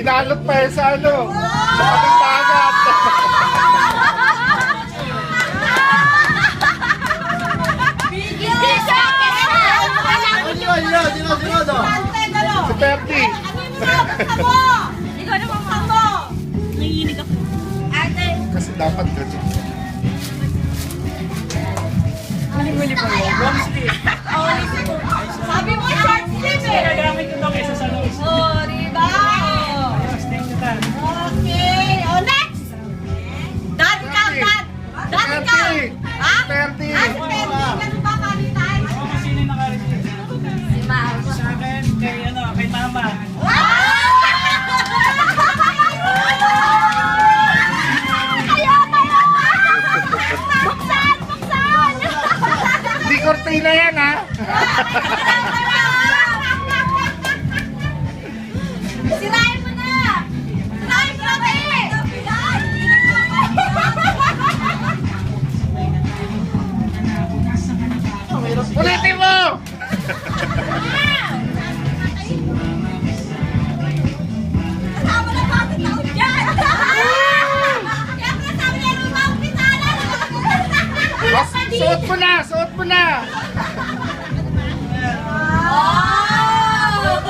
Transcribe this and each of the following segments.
Binalot pa yan sa ano. Sa kaming dagat. Si Perty. Ikaw naman mo. Nanginig ako. Kasi dapat ganun. Muli-muli pa yun. Long sleeve. Sabi mo short sleeve eh. Nagamit ko daw kaysa sa long sleeve. Oh, diba? Ayos, thank you, Tan. Okay. Oh, next. Dad count, Dad. Dad count. Ha? Perty. Ah, si Perty. Ganun ba palitan? Oo, kasi sino yung naka-receive? Si Mama. Sa akin, kay Mama. Di kortina yan ha. Sirain mo na! Sirain mo na eh! Ulitin mo! Kasama na bakit taon dyan! Kaya pala sabi niya, hindi ba ako pitala? Suot mo na! Suot mo na!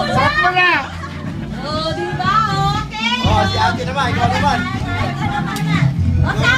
Suot mo na! Oh, di ba? Okay! Oh, si Ate naman, ikaw naman. O, sa